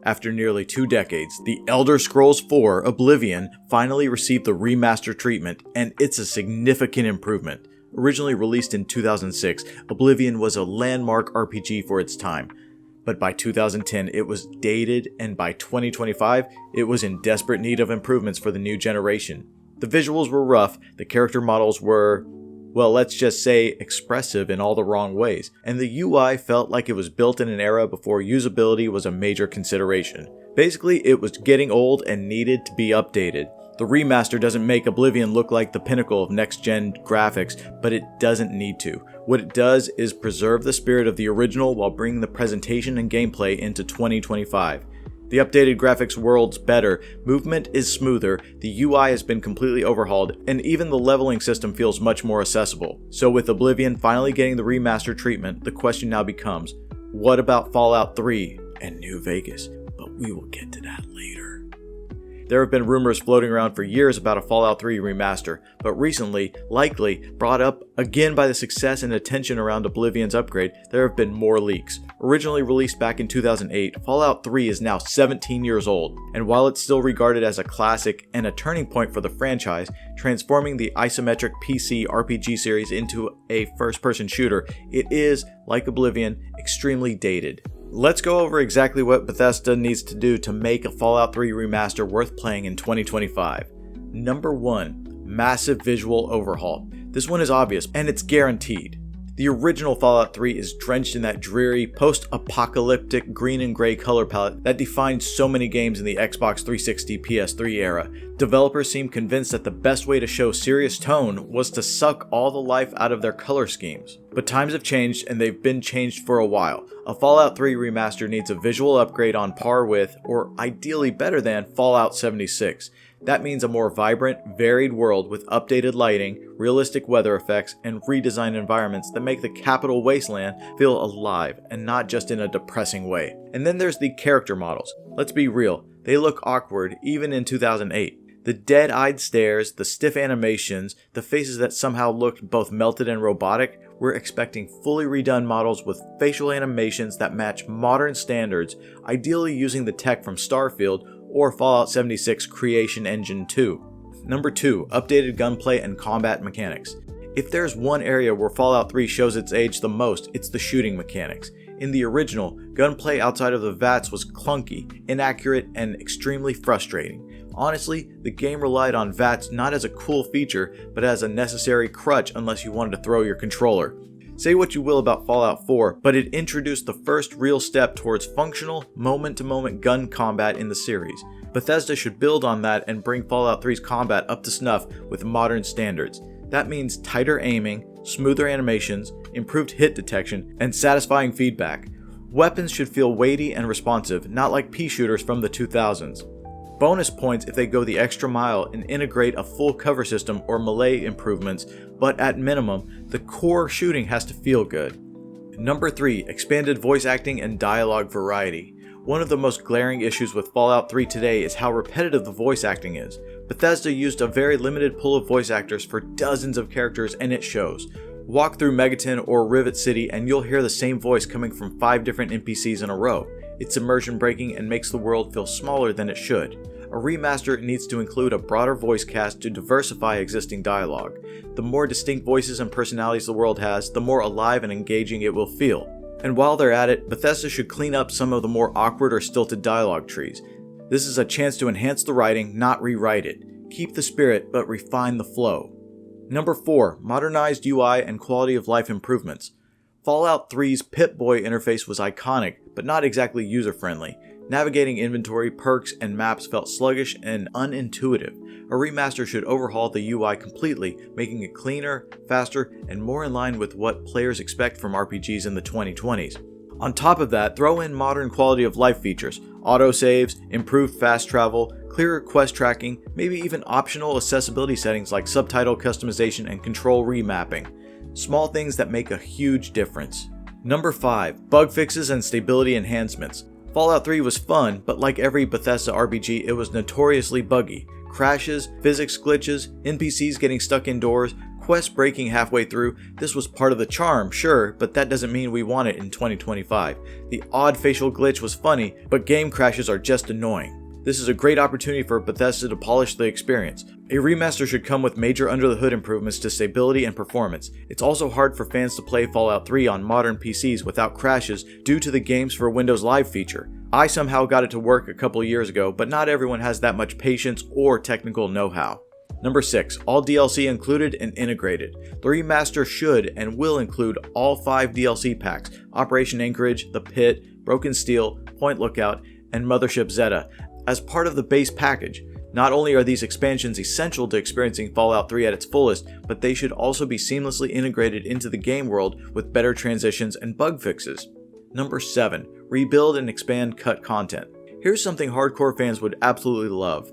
After nearly 2 decades, The Elder Scrolls IV: Oblivion finally received the remaster treatment, and it's a significant improvement. Originally released in 2006, Oblivion was a landmark RPG for its time. But by 2010, it was dated, and by 2025, it was in desperate need of improvements for the new generation. The visuals were rough, the character models were, well, let's just say expressive in all the wrong ways, and the UI felt like it was built in an era before usability was a major consideration. Basically, it was getting old and needed to be updated. The remaster doesn't make Oblivion look like the pinnacle of next-gen graphics, but it doesn't need to. What it does is preserve the spirit of the original while bringing the presentation and gameplay into 2025. The updated graphics world's better, movement is smoother, the UI has been completely overhauled, and even the leveling system feels much more accessible. So with Oblivion finally getting the remaster treatment, the question now becomes, what about Fallout 3 and New Vegas? But we will get to that later. There have been rumors floating around for years about a Fallout 3 remaster, but recently, likely brought up again by the success and attention around Oblivion's upgrade, there have been more leaks. Originally released back in 2008, Fallout 3 is now 17 years old, and while it's still regarded as a classic and a turning point for the franchise, transforming the isometric PC RPG series into a first-person shooter, it is, like Oblivion, extremely dated. Let's go over exactly what Bethesda needs to do to make a Fallout 3 remaster worth playing in 2025. Number 1. Massive visual overhaul. This one is obvious, and it's guaranteed. The original Fallout 3 is drenched in that dreary, post-apocalyptic green and gray color palette that defined so many games in the Xbox 360 PS3 era. Developers seem convinced that the best way to show serious tone was to suck all the life out of their color schemes. But times have changed, and they've been changed for a while. A Fallout 3 remaster needs a visual upgrade on par with, or ideally better than, Fallout 76. That means a more vibrant, varied world with updated lighting, realistic weather effects, and redesigned environments that make the Capital Wasteland feel alive and not just in a depressing way. And then there's the character models. Let's be real, they look awkward even in 2008. The dead-eyed stares, the stiff animations, the faces that somehow looked both melted and robotic, we're expecting fully redone models with facial animations that match modern standards, ideally using the tech from Starfield or Fallout 76 Creation Engine 2. Number 2. Updated gunplay and combat mechanics. If there's one area where Fallout 3 shows its age the most, it's the shooting mechanics. In the original, gunplay outside of the VATS was clunky, inaccurate, and extremely frustrating. Honestly, the game relied on VATS not as a cool feature, but as a necessary crutch unless you wanted to throw your controller. Say what you will about Fallout 4, but it introduced the first real step towards functional, moment-to-moment gun combat in the series. Bethesda should build on that and bring Fallout 3's combat up to snuff with modern standards. That means tighter aiming, smoother animations, improved hit detection, and satisfying feedback. Weapons should feel weighty and responsive, not like pea shooters from the 2000s. Bonus points if they go the extra mile and integrate a full cover system or melee improvements, but at minimum, the core shooting has to feel good. Number 3. Expanded voice acting and dialogue variety. One of the most glaring issues with Fallout 3 today is how repetitive the voice acting is. Bethesda used a very limited pool of voice actors for dozens of characters, and it shows. Walk through Megaton or Rivet City and you'll hear the same voice coming from 5 different NPCs in a row. It's immersion breaking and makes the world feel smaller than it should. A remaster needs to include a broader voice cast to diversify existing dialogue. The more distinct voices and personalities the world has, the more alive and engaging it will feel. And while they're at it, Bethesda should clean up some of the more awkward or stilted dialogue trees. This is a chance to enhance the writing, not rewrite it. Keep the spirit, but refine the flow. Number 4. Modernized UI and quality of life improvements. Fallout 3's Pip-Boy interface was iconic, but not exactly user-friendly. Navigating inventory, perks, and maps felt sluggish and unintuitive. A remaster should overhaul the UI completely, making it cleaner, faster, and more in line with what players expect from RPGs in the 2020s. On top of that, throw in modern quality of life features, autosaves, improved fast travel, clearer quest tracking, maybe even optional accessibility settings like subtitle customization and control remapping. Small things that make a huge difference. Number 5. Bug fixes and stability enhancements. Fallout 3 was fun, but like every Bethesda RPG, it was notoriously buggy. Crashes, physics glitches, NPCs getting stuck indoors, Quest breaking halfway through, this was part of the charm, sure, but that doesn't mean we want it in 2025. The odd facial glitch was funny, but game crashes are just annoying. This is a great opportunity for Bethesda to polish the experience. A remaster should come with major under-the-hood improvements to stability and performance. It's also hard for fans to play Fallout 3 on modern PCs without crashes due to the Games for Windows Live feature. I somehow got it to work a couple years ago, but not everyone has that much patience or technical know-how. Number 6. All DLC included and integrated. The remaster should and will include all 5 DLC packs: Operation Anchorage, The Pit, Broken Steel, Point Lookout, and Mothership Zeta, as part of the base package. Not only are these expansions essential to experiencing Fallout 3 at its fullest, but they should also be seamlessly integrated into the game world with better transitions and bug fixes. Number 7. Rebuild and expand cut content. Here's something hardcore fans would absolutely love.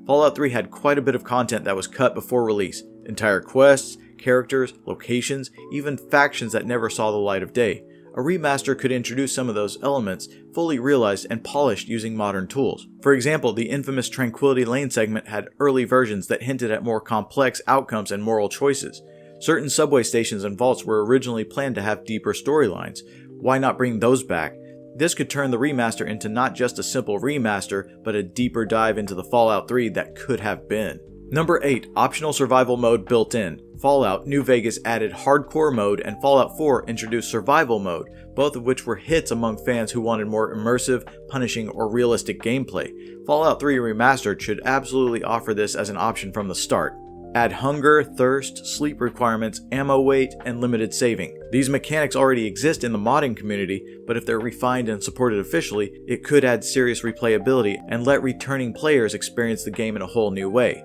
Fallout 3 had quite a bit of content that was cut before release. Entire quests, characters, locations, even factions that never saw the light of day. A remaster could introduce some of those elements, fully realized and polished using modern tools. For example, the infamous Tranquility Lane segment had early versions that hinted at more complex outcomes and moral choices. Certain subway stations and vaults were originally planned to have deeper storylines. Why not bring those back? This could turn the remaster into not just a simple remaster, but a deeper dive into the Fallout 3 that could have been. Number 8. Optional survival mode built in. Fallout New Vegas added hardcore mode and Fallout 4 introduced survival mode, both of which were hits among fans who wanted more immersive, punishing, or realistic gameplay. Fallout 3 Remastered should absolutely offer this as an option from the start. Add hunger, thirst, sleep requirements, ammo weight, and limited saving. These mechanics already exist in the modding community, but if they're refined and supported officially, it could add serious replayability and let returning players experience the game in a whole new way.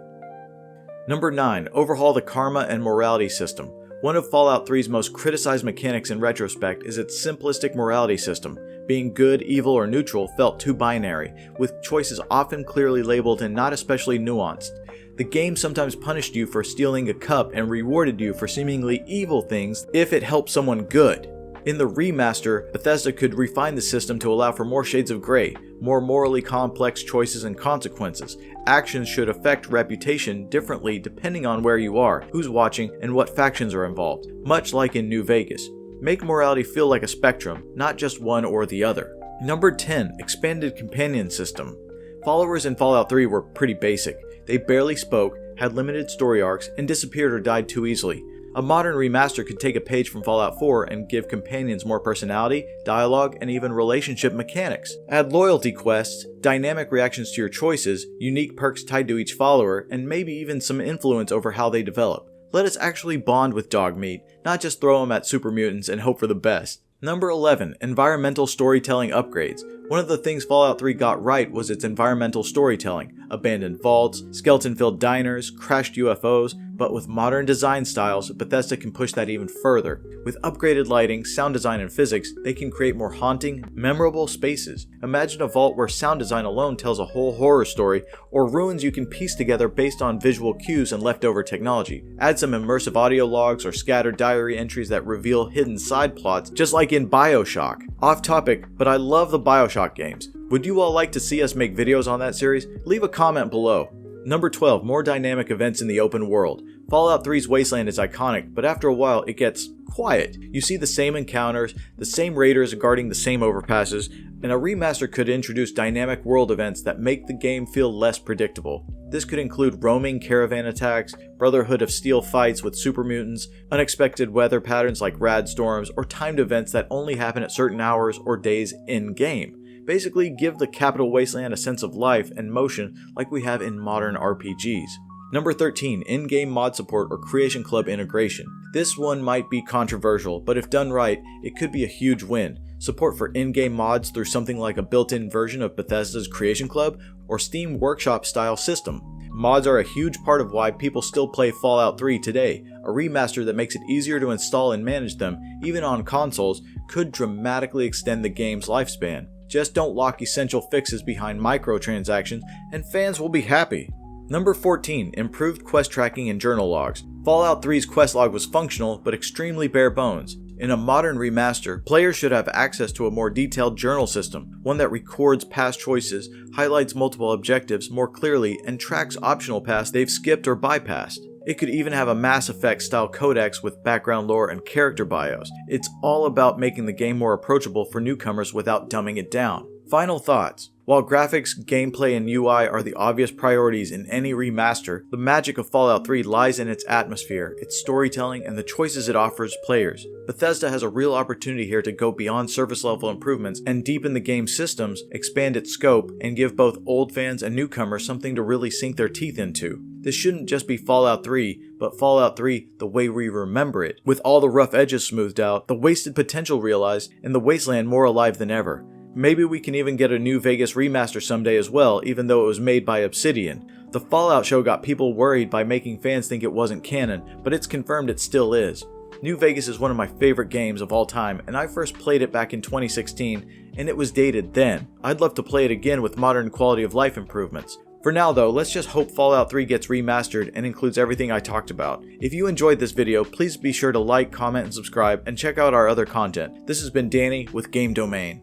Number 9. Overhaul the karma and morality system. One of Fallout 3's most criticized mechanics in retrospect is its simplistic morality system. Being good, evil, or neutral felt too binary, with choices often clearly labeled and not especially nuanced. The game sometimes punished you for stealing a cup and rewarded you for seemingly evil things if it helped someone good. In the remaster, Bethesda could refine the system to allow for more shades of gray, more morally complex choices and consequences. Actions should affect reputation differently depending on where you are, who's watching, and what factions are involved, much like in New Vegas. Make morality feel like a spectrum, not just one or the other. Number 10. Expanded companion system. Followers in Fallout 3 were pretty basic. They barely spoke, had limited story arcs, and disappeared or died too easily. A modern remaster could take a page from Fallout 4 and give companions more personality, dialogue, and even relationship mechanics. Add loyalty quests, dynamic reactions to your choices, unique perks tied to each follower, and maybe even some influence over how they develop. Let us actually bond with Dogmeat, not just throw them at super mutants and hope for the best. Number 11. Environmental storytelling upgrades. One of the things Fallout 3 got right was its environmental storytelling. Abandoned vaults, skeleton-filled diners, crashed UFOs, but with modern design styles, Bethesda can push that even further. With upgraded lighting, sound design, and physics, they can create more haunting, memorable spaces. Imagine a vault where sound design alone tells a whole horror story, or ruins you can piece together based on visual cues and leftover technology. Add some immersive audio logs or scattered diary entries that reveal hidden side plots, just like in BioShock. Off topic, but I love the BioShock games. Would you all like to see us make videos on that series? Leave a comment below. Number 12. More dynamic events in the open world. Fallout 3's Wasteland is iconic, but after a while it gets quiet. You see the same encounters, the same raiders guarding the same overpasses, and a remaster could introduce dynamic world events that make the game feel less predictable. This could include roaming caravan attacks, Brotherhood of Steel fights with super mutants, unexpected weather patterns like rad storms, or timed events that only happen at certain hours or days in-game. Basically, give the Capital Wasteland a sense of life and motion like we have in modern RPGs. Number 13. In-game mod support or Creation Club integration. This one might be controversial, but if done right, it could be a huge win. Support for in-game mods through something like a built-in version of Bethesda's Creation Club or Steam Workshop style system. Mods are a huge part of why people still play Fallout 3 today. A remaster that makes it easier to install and manage them, even on consoles, could dramatically extend the game's lifespan. Just don't lock essential fixes behind microtransactions and fans will be happy. Number 14. Improved quest tracking and journal logs. Fallout 3's quest log was functional but extremely bare bones. In a modern remaster, players should have access to a more detailed journal system, one that records past choices, highlights multiple objectives more clearly, and tracks optional paths they've skipped or bypassed. It could even have a Mass Effect style codex with background lore and character bios. It's all about making the game more approachable for newcomers without dumbing it down. Final thoughts. While graphics, gameplay, and UI are the obvious priorities in any remaster, the magic of Fallout 3 lies in its atmosphere, its storytelling, and the choices it offers players. Bethesda has a real opportunity here to go beyond surface level improvements and deepen the game's systems, expand its scope, and give both old fans and newcomers something to really sink their teeth into. This shouldn't just be Fallout 3, but Fallout 3 the way we remember it, with all the rough edges smoothed out, the wasted potential realized, and the wasteland more alive than ever. Maybe we can even get a New Vegas remaster someday as well, even though it was made by Obsidian. The Fallout show got people worried by making fans think it wasn't canon, but it's confirmed it still is. New Vegas is one of my favorite games of all time, and I first played it back in 2016, and it was dated then. I'd love to play it again with modern quality of life improvements. For now though, let's just hope Fallout 3 gets remastered and includes everything I talked about. If you enjoyed this video, please be sure to like, comment, and subscribe, and check out our other content. This has been Danny with Game Domain.